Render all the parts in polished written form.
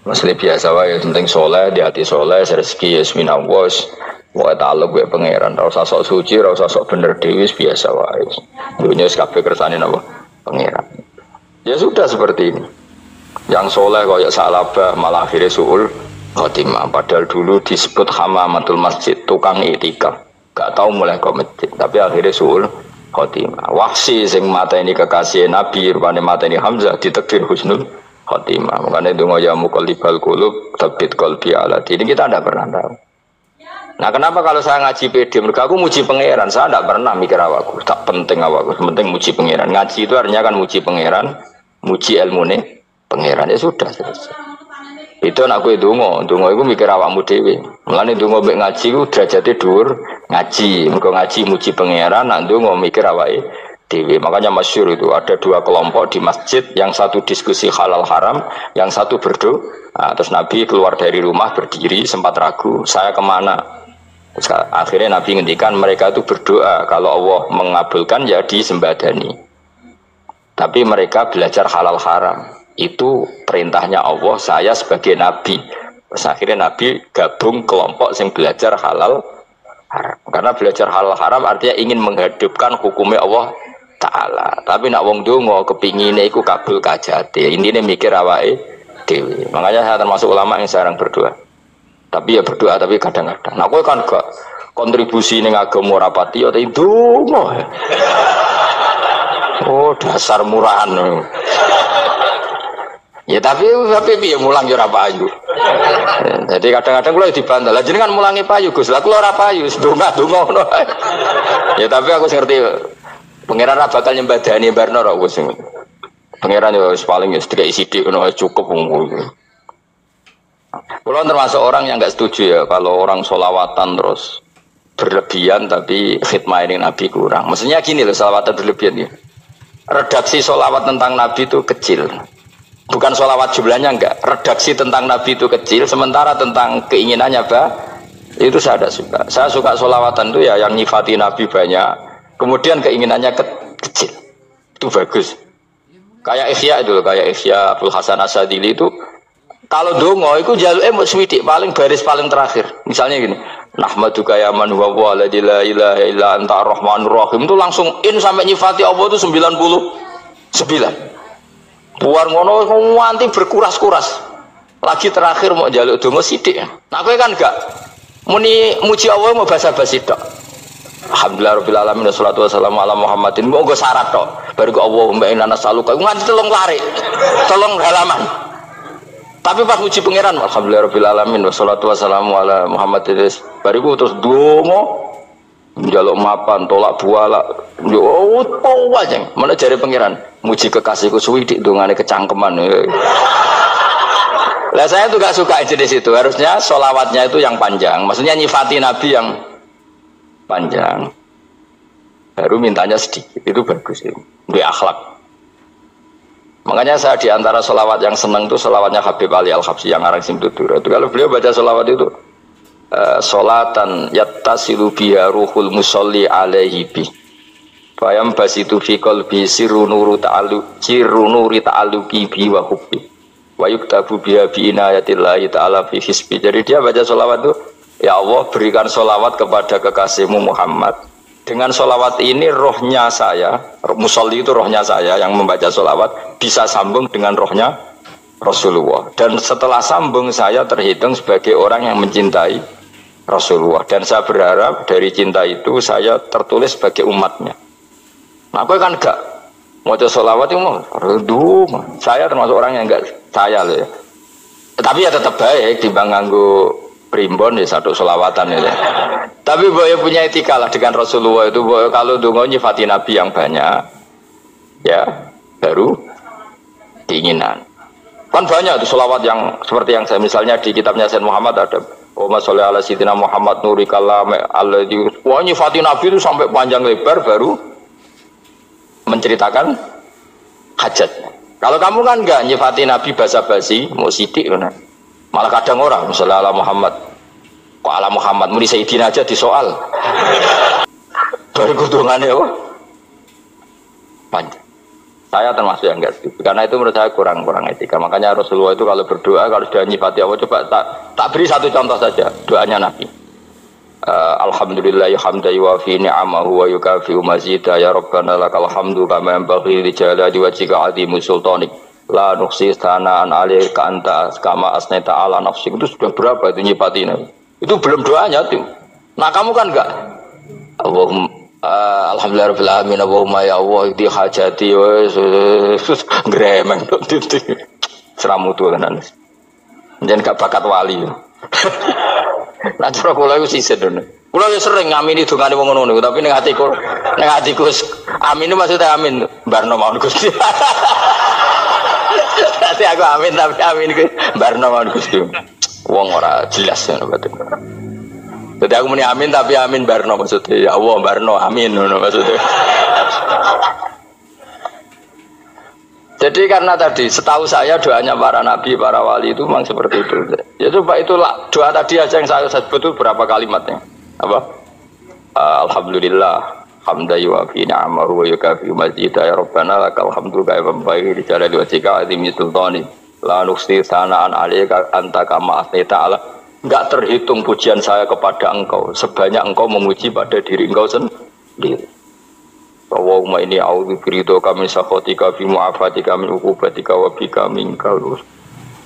Masih biasa wae, penting soleh, di hati soleh, rezeki yasmina was, wae taluk gue pangeran, rasa sok suci, rasa sok bener dewi biasa wae. Dunia kabeh kersane napa pangeran. Ya sudah seperti ini. Yang soleh kayak salabah malah akhirnya suul khotimah. Padahal dulu disebut hamamatul masjid, tukang itikaf. Gak tahu mulai ke masjid, tapi akhirnya suul khotimah. Wahsi sing mata ini kekasih Nabi, rupanya mata ini Hamzah ditakdir husnul khotimah. Makanya itu ya muqallibal qulub tsabbit qalbi ala dini. Kita tidak pernah tahu. Nah, kenapa kalau saya ngaji PD, mereka aku muji pangeran, saya tidak pernah mikir awakku, tak penting awakku, penting muji pangeran. Ngaji itu artinya kan muji pangeran, muji ilmu nih pangeran, ya sudah selesai. Itu anakku itu dongo itu mikir awakmu dewi. Mulane dongo mbek ngaji ku derajate dhuwur, ngaji, mergo ngaji muji pangeran, nak dongo mikir awake dewi. Makanya masyhur itu ada dua kelompok di masjid, yang satu diskusi halal haram, yang satu berdoa. Nah, terus Nabi keluar dari rumah berdiri sempat ragu, saya kemana? Terus, akhirnya Nabi ngendikan mereka itu berdoa kalau Allah mengabulkan ya disembadani. Tapi mereka belajar halal haram. Itu perintahnya Allah, saya sebagai Nabi. Terus akhirnya Nabi gabung kelompok yang belajar halal haram. Karena belajar halal haram artinya ingin menghidupkan hukumnya Allah Ta'ala. Tapi nak wong dongo kepinginnya iku kabul kajate. Intinya mikir awake dewi. Makanya saya termasuk ulama yang jarang berdoa. Tapi ya berdoa tapi kadang-kadang. Nah, kowe kan gak kontribusi ning agama rapati ya itu. Oh, dasar murahan. Ya tapi piye mulang yo ora payu. Jadi kadang-kadang kula dibantah. Lah jenengan mulangi payu Gus. Lah kula ora payu, donga-donga ngono. Ya tapi aku ngerti pangeran ora bakal nyembadani barno kok Gus. Pangeran yo paling ya sedikit sidik ngono cukup ngono. Kula termasuk orang yang enggak setuju ya kalau orang sholawatan terus berlebihan tapi khidmah ini Nabi kurang. Maksudnya gini loh, sholawatan berlebihan ya. Redaksi sholawat tentang Nabi itu kecil. Bukan sholawat jumlahnya enggak, redaksi tentang Nabi itu kecil, sementara tentang keinginannya itu saya tidak suka. Saya suka sholawatan itu ya yang nyifati Nabi banyak, kemudian keinginannya kecil, itu bagus. Kayak Ihya itu, kayak Ihya Abdul Hasan Asadili itu, kalau dongo itu jaluk swidik paling baris paling terakhir. Misalnya gini, nahmaduka ya man huwa la ilaha illa anta arrahmanur rahim, itu langsung in sampai nyifati Allah itu 99. Buar ngono nganti berkuras-kuras. Lagi terakhir mau jaluk donga sithik. Nah kowe kan enggak muni muji Allah mau basa-basi tok. Alhamdulillah rabbil alamin wassalatu wassalamu ala Muhammadin. Mau nggo syarat tok. Baru Allahumma inna nas'aluka nganti telung lari. Telung halaman. Tapi pas muji pangeran alhamdulillah rabbil alamin wassalatu wassalamu ala Muhammadin. Bariku terus donga njaluk mapan tolak buala yo opo wae mana jare pangeran muji kekasihku suwi dik dongane kecangkeman. Lah saya tuh gak suka jenis itu, harusnya sholawatnya itu yang panjang, maksudnya nyifati Nabi yang panjang baru mintanya sedikit, itu bagus itu di akhlak. Makanya saya diantara sholawat yang senang tuh sholawatnya Habib Ali Al-Habsyi yang arang Simtutur itu. Kalau beliau baca sholawat itu sholatan yattasilu biha ruhul musolli alaihi bi fayam basitu fi qalbi sirru nuri ta'alluqi bi wa hubbi wa yuktabu biha bi inayatillahi ta'ala fi hisbi. Jadi dia baca sholawat itu, ya Allah berikan sholawat kepada kekasihmu Muhammad. Dengan sholawat ini rohnya saya, musolli itu rohnya saya yang membaca sholawat bisa sambung dengan rohnya Rasulullah. Dan setelah sambung saya terhitung sebagai orang yang mencintai Rasulullah. Dan saya berharap dari cinta itu saya tertulis sebagai umatnya. Nah aku kan enggak mau sholawat itu mau saya termasuk orang yang enggak saya loh ya. Tapi ya tetap baik dibanding nganggo primbon ya satu sholawatan ya. Tapi boleh punya etika lah dengan Rasulullah itu. Kalau dongo nyifati Nabi yang banyak ya baru keinginan. Kan banyak tuh sholawat yang seperti yang saya misalnya di kitabnya Sayyid Muhammad ada Allahumma sholli ala sayyidina Muhammad nuri kalam alladzi wa nyifati Nabi itu sampai panjang lebar baru menceritakan hajatnya. Kalau kamu kan enggak nyifati Nabi basa-basi mau sidik kan. Malah kadang orang misalnya ala Muhammad kok ala Muhammad muni sayyidina aja disoal. Baru kudungannya panjang. Saya termasuk yang enggak setuju. Karena itu menurut saya kurang etika. Makanya Rasulullah itu kalau berdoa, kalau sudah nyifati Allah, coba tak beri satu contoh saja doanya Nabi. Alhamdulillah hamdan yuwafi ni'amahu wa yukafi'u mazida ya rabbana lakal hamdu kama yanbaghi li jalali wajhika 'azimi sultanik la nuhsi tsana'an 'alaika anta kama asnaita 'ala nafsik. Itu sudah berapa itu nyifati Nabi? Itu belum doanya tuh. Nah, kamu kan enggak Allahumma alhamdulillahirabbil alamin Allahumma ya Allah di hajati wes gremeng tok titik. Seramutu tenan. Njen gak bakat wali. Nah, cara kula iku sisih dene. Kula yo sering ngamini dongane wong ngono niku, tapi ning atiku amin itu maksudnya amin barno mawon Gusti. Nanti aku amin tapi amin ku barno mawon Gusti. Wong ora jelas ngono betul. Jadi aku muni amin tapi amin barno maksudnya ya Allah barno amin ngono maksudnya. Jadi karena tadi setahu saya doanya para nabi, para wali itu memang seperti itu. Ya coba itulah doa tadi aja yang saya sebut itu berapa kalimatnya? Apa? Alhamdulillah hamdan yuwafi ni'amahu wa yukafi mazida ya rabbana lakal hamdu kama yanbaghi li jalali wajhika 'azimi sultani la nuhsi tsana'an 'alaika anta kama asnaita 'ala. Enggak terhitung pujian saya kepada engkau sebanyak engkau memuji pada diri engkau sendiri. Allahumma inni a'udzu biridhoka min sakhatika fi mu'afatika min uqubatika wa bika minka.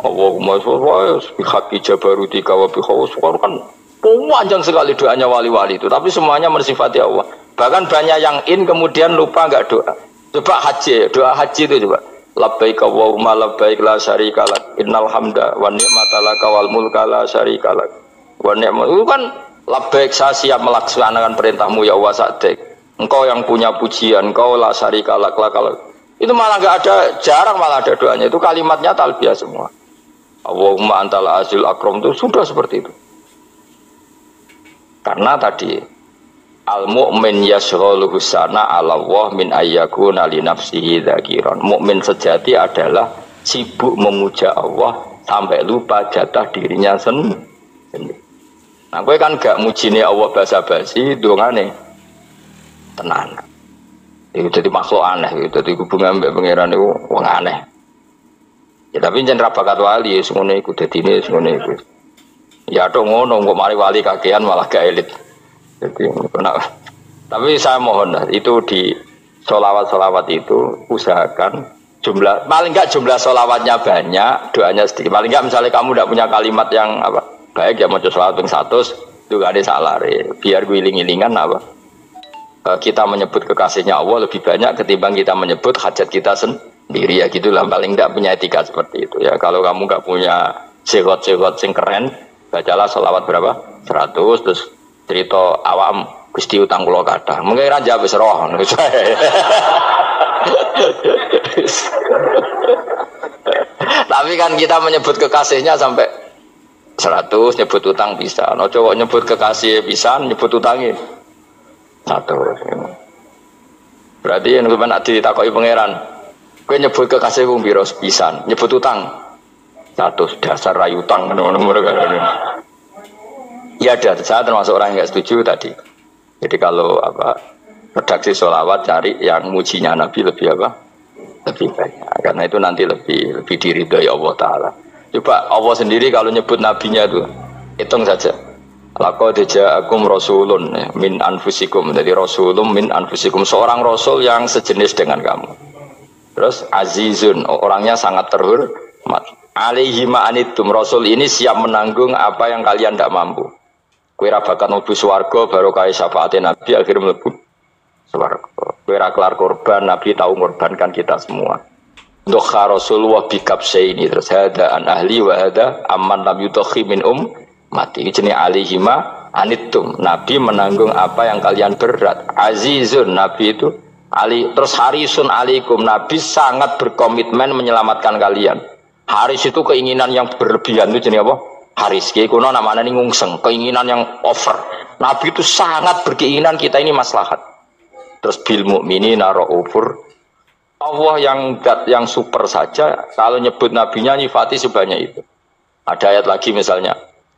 Allahumma sholli bi haqqi jabarutika wa bi khawsuka. Kan panjang sekali doanya wali-wali itu, tapi semuanya mensifati Allah. Bahkan banyak yang kemudian lupa enggak doa. Coba haji, doa haji itu coba. Labbaik Allahumma labbaik la syarika lak innal hamda wan ni'mata laka wal mulka la syarika lak. Wa ni'mat itu kan labbaik saya siap melaksanakan perintahmu ya Allah sa'dik. Engkau yang punya pujian, engkau la syarika lak. Itu malah enggak ada, jarang malah ada doanya. Itu kalimatnya talbiyah semua. Allahumma antal azil akram itu sudah seperti itu. Karena tadi al mu'min yashghaluhu sana 'ala Allah min ayyakuna li nafsihi dzakiran. Mukmin sejati adalah sibuk memuja Allah sampai lupa jatah dirinya sendiri. Nah, kowe kan gak mujine Allah basa-basi, dongane tenan. Itu jadi makhluk aneh, itu jadi hubungan mbek pangeran itu wong aneh. Ya tapi jan ra bakat wali ngono iku dadine ngono iku. Ya tok ngono kok mari wali kakean malah gak elit. Jadi tapi saya mohon itu di sholawat itu usahakan jumlah paling enggak jumlah sholawatnya banyak, doanya sedikit. Paling enggak misalnya kamu tidak punya kalimat yang apa baik ya mau sholawat ping 100 juga ada salah biar guling-gilingan apa kita menyebut kekasihnya Allah lebih banyak ketimbang kita menyebut hajat kita sendiri ya gitulah. Paling enggak punya etika seperti itu ya. Kalau kamu enggak punya segot-segot sing keren, bacalah sholawat berapa 100 terus cerita awam Gusti utang kula kathah. Mungkin raja wis roh. Tapi kan kita menyebut kekasihnya sampai 100 nyebut utang bisa. No cowok nyebut kekasih bisa nyebut utangnya 100. Berarti yang nak ditakoki pangeran, kowe nyebut kekasihku piro pisan, nyebut utang 100 dasar rayu utang ngono-ngono kan. Ya ada, saya termasuk orang yang nggak setuju tadi. Jadi kalau apa redaksi sholawat cari yang mujinya Nabi lebih apa? Lebih banyak. Karena itu nanti lebih diridhoi Allah Taala. Coba Allah sendiri kalau nyebut nabinya itu hitung saja. Laqad ja'akum rasulun min anfusikum. Jadi rasulun min anfusikum, seorang rasul yang sejenis dengan kamu. Terus azizun, orangnya sangat terhormat. Alaihi ma'anitum, rasul ini siap menanggung apa yang kalian tidak mampu. Kowe ra bakat mlebu swarga baru kaya syafaate Nabi akhirnya mlebu swarga. Kowe ra kelar korban, Nabi tahu mengorbankan kita semua. Untuk Rasulullah bikabse ini terus ada an ahli wa ada aman lam yudhi min mati. Ini jenis alihima anitum. Nabi menanggung apa yang kalian berat. Azizun, Nabi itu ali terus harisun alaikum. Nabi sangat berkomitmen menyelamatkan kalian. Haris itu keinginan yang berlebihan itu jenis apa? Haris, kuno namanya ini ngungseng, keinginan yang over. Nabi itu sangat berkeinginan kita ini maslahat. Terus bil mukminina raufur. Allah yang super saja kalau nyebut nabinya nyifati sebanyak itu. Ada ayat lagi misalnya,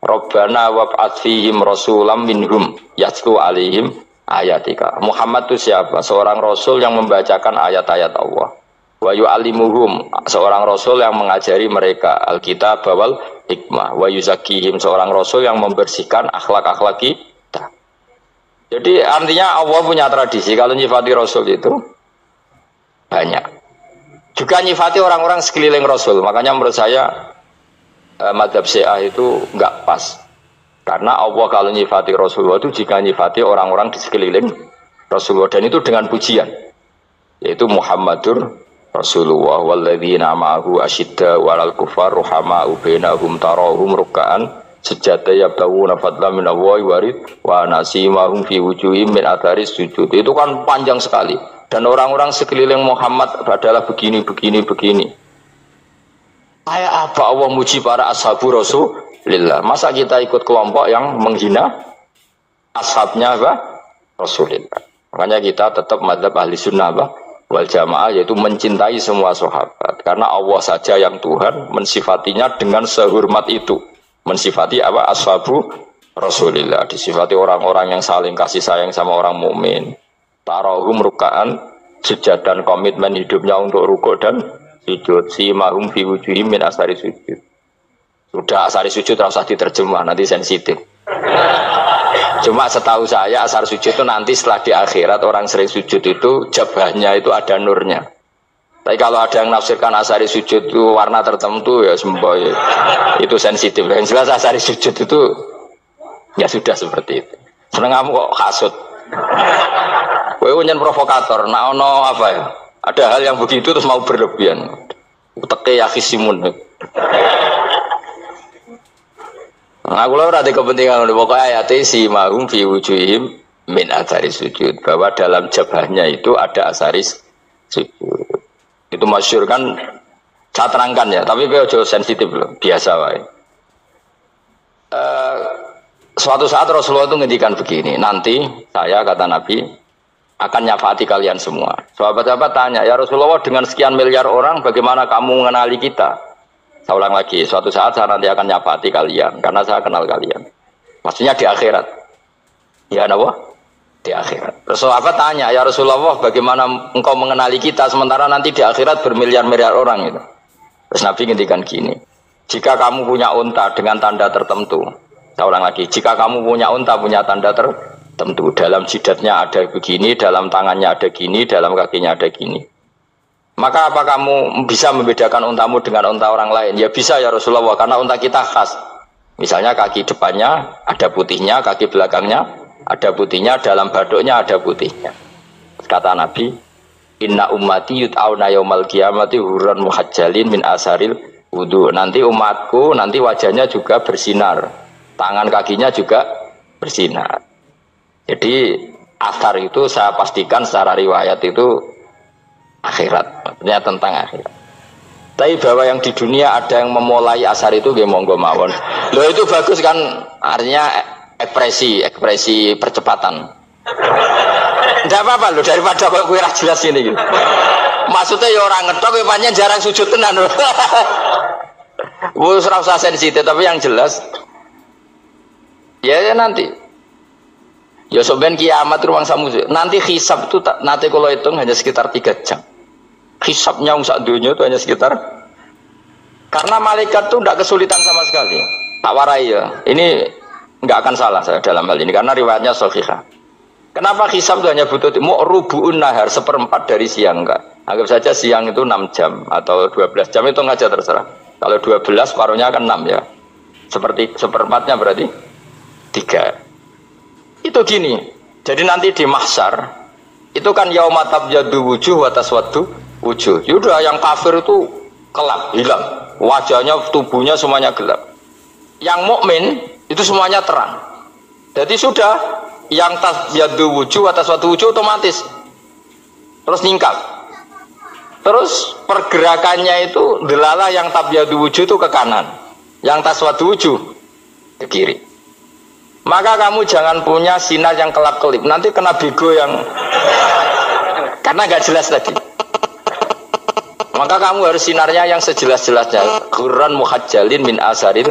Rabbana wab'ats fihim rasulam minhum yatlu alaihim ayatika. Muhammad itu siapa? Seorang rasul yang membacakan ayat-ayat Allah. Wa yu'allimuhum, seorang rasul yang mengajari mereka alkitab wal hikmah. Wa yuzakkihim, seorang rasul yang membersihkan akhlak-akhlak kita. Jadi artinya Allah punya tradisi kalau nyifati rasul itu banyak. Juga nyifati orang-orang sekeliling rasul. Makanya menurut saya mazhab Syiah itu enggak pas. Karena Allah kalau nyifati Rasulullah itu jika nyifati orang-orang di sekeliling Rasulullah, dan itu dengan pujian, yaitu Muhammadur Rasulullah walladzina ma'ahu asyidda walal kufar ruhama'u bainahum tarahum ruk'an sujada yabtaguna fadlan minallahi warid wa nasimahum fi wujuhim min atharis sujud. Itu kan panjang sekali, dan orang-orang sekeliling Muhammad adalah begini. Kayak apa Allah muji para ashabu Rasulillah? Masa kita ikut kelompok yang menghina ashabnya apa? Rasulillah. Makanya kita tetap mazhab ahli sunnah apa? Wal jamaah, yaitu mencintai semua sahabat. Karena Allah saja yang Tuhan mensifatinya dengan sehormat itu. Mensifati apa? Ashabu Rasulillah. Disifati orang-orang yang saling kasih sayang sama orang mukmin. Tarahum ruk'an, sujud dan komitmen hidupnya untuk rukuk dan sujud. Simahum fi wujuhim min asari sujud. Sudah asari sujud harus diterjemah, nanti sensitif. Cuma setahu saya asar sujud itu nanti setelah di akhirat orang sering sujud itu jabahnya itu ada nurnya. Tapi kalau ada yang nafsirkan asari sujud itu warna tertentu ya semboy, itu sensitif. Yang jelas asari sujud itu ya sudah seperti itu. Seneng kamu kok hasut. Kowe nyen provokator, nak ono apa ya? Ada hal yang begitu terus mau berlebihan. Uteke ya khisimun. Aku ora ada kepentingan pokoknya ayat si mahum fi wujuhim min athari sujud, bahwa dalam jabahnya itu ada asaris sujud. Itu masyhur kan, saya terangkan ya, tapi gue jauh sensitif loh, biasa wae. Suatu saat Rasulullah itu ngendikan begini, nanti saya kata Nabi akan nyafaati kalian semua. Sahabat-sahabat tanya, ya Rasulullah dengan sekian miliar orang bagaimana kamu mengenali kita? Saya ulang lagi, suatu saat saya nanti akan nyafaati kalian, karena saya kenal kalian. Maksudnya di akhirat. Ya Allah, di akhirat. Terus sahabat tanya, ya Rasulullah bagaimana engkau mengenali kita, sementara nanti di akhirat bermiliar-miliar orang itu. Terus Nabi ngendikan gini, jika kamu punya unta dengan tanda tertentu, saya ulang lagi, jika kamu punya unta punya tanda tertentu, dalam jidatnya ada begini, dalam tangannya ada gini, dalam kakinya ada gini, maka apa kamu bisa membedakan untamu dengan unta orang lain? Ya bisa ya Rasulullah, karena unta kita khas. Misalnya kaki depannya ada putihnya, kaki belakangnya ada putihnya, dalam baduknya ada putihnya. Kata Nabi, inna ummati yut'auna yaumal qiyamati hurran muhajjalin min asaril wudu. Nanti umatku nanti wajahnya juga bersinar, tangan kakinya juga bersinar. Jadi asar itu saya pastikan secara riwayat itu akhirat, maksudnya tentang akhirat. Tapi bahwa yang di dunia ada yang memulai asar itu gak monggo mawon. Loh itu bagus kan, artinya ekspresi percepatan. Tidak apa-apa loh, daripada kok kue jelas ini gitu. Maksudnya ya orang ngetok kue panjang jarang sujud tenan. Wes ora usah sensitif, tapi yang jelas ya nanti. Ya soben kiamat ruang samu. Nanti hisab itu nanti kalau hitung hanya sekitar 3 jam. Hisabnya sak dunia itu hanya sekitar, karena malaikat itu tidak kesulitan sama sekali. Tak warai ya. Ini nggak akan salah saya dalam hal ini karena riwayatnya sahihah. Kenapa hisab itu hanya butuh rubu'un nahar, 1/4 dari siang enggak? Anggap saja siang itu 6 jam atau 12 jam, itu aja terserah. Kalau 12 paruhnya kan 6 ya. Seperti 1/4-nya berarti 3. Itu gini, jadi nanti di mahsyar itu kan yaumatab jadu wujuh wa taswaddu wujuh. Yaudah yang kafir itu kelap, hilang, wajahnya, tubuhnya semuanya gelap. Yang mukmin itu semuanya terang. Jadi sudah yang tasyadu wujuh wa taswaddu wujuh otomatis terus nyingkap. Terus pergerakannya itu delala yang tabyadu wujuh itu ke kanan, yang taswaddu wujuh ke kiri. Maka kamu jangan punya sinar yang kelap-kelip, nanti kena bego yang karena nggak jelas tadi. Maka kamu harus sinarnya yang sejelas-jelasnya, Quran muhajjalin min asaril.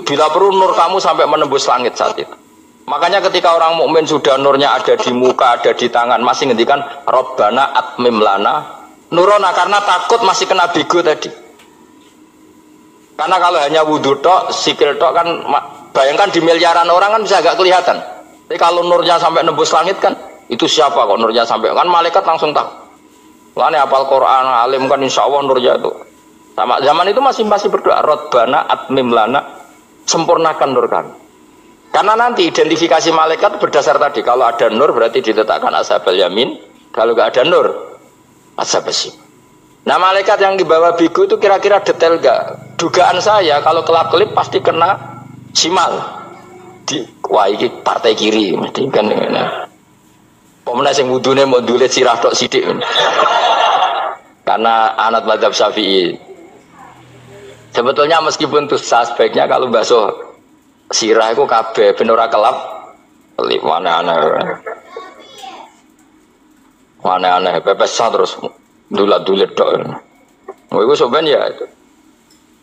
Bila perlu nur kamu sampai menembus langit saat itu. Makanya ketika orang mukmin sudah nurnya ada di muka, ada di tangan, masih ngendikan Rabbana atmim lana Nurona karena takut masih kena bigo tadi. Karena kalau hanya wudhu tok, sikil tok kan, bayangkan di miliaran orang kan bisa agak kelihatan. Tapi kalau nurnya sampai nembus langit kan, itu siapa kok nurnya sampai, kan malaikat langsung tahu. Wah ini hafal Quran, alim kan insya Allah nurnya itu. Sama zaman itu masih berdoa, Rabbana atmim lana, sempurnakan nur kami. Karena nanti identifikasi malaikat berdasar tadi, kalau ada nur berarti diletakkan ashabal yamin, kalau nggak ada nur, ashabal shimal. Nah malaikat yang dibawa bigu itu kira-kira detail gak? Dugaan saya kalau kelap-kelip pasti kena simal. Wah ini partai kiri, mesti kan. Pemenang yang wudhunya mau dulit sirah tok sidik. Karena anak mazhab Syafi'i. Sebetulnya meskipun itu sebaiknya kalau basuh sirah itu kabeh ben ora kelap kelip aneh-aneh pepesan terus dulat-dulit tok. Oh itu sebenarnya ya itu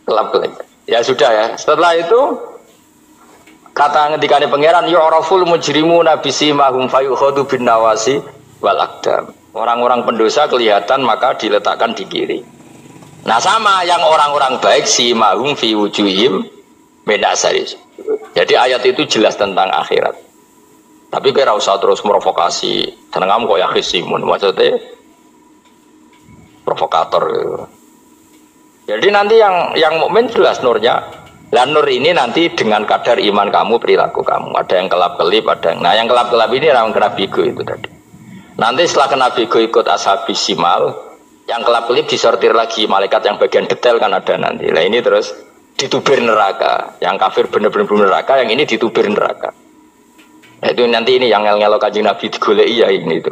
kelap-kelip. Ya sudah ya. Setelah itu kata ngendikane pangeran yu'raful mujrimuna bisimahum fayukhadu bin nawasi wal aqdam. Orang-orang pendosa kelihatan maka diletakkan di kiri. Nah sama yang orang-orang baik simahum fi wujuhim min asari. Jadi ayat itu jelas tentang akhirat. Tapi kira usah terus provokasi. Seneng kamu kok ya khisimun maksudnya provokator gitu. Jadi nanti yang mukmin jelas nurnya. Dan nur ini nanti dengan kadar iman kamu, perilaku kamu. Ada yang kelap-kelip, ada yang... Nah yang kelap-kelip ini orang kena bigo itu tadi. Nanti setelah kena bigo ikut ashabis simal, yang kelap-kelip disortir lagi malaikat yang bagian detail kan ada nanti. Nah ini terus ditubir neraka. Yang kafir benar-benar neraka, yang ini ditubir neraka. Nah, itu nanti ini yang ngel-ngelok Kanjeng Nabi digoleki ya ini itu.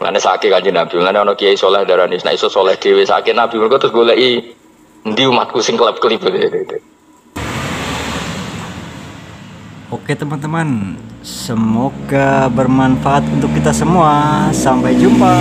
Mana sakit Kanjeng Nabi, mana ono kiai soleh darani, nah iso soleh dhewe sakit Nabi mergo terus goleki endi umatku sing kelap-kelip. Oke teman-teman, semoga bermanfaat untuk kita semua. Sampai jumpa.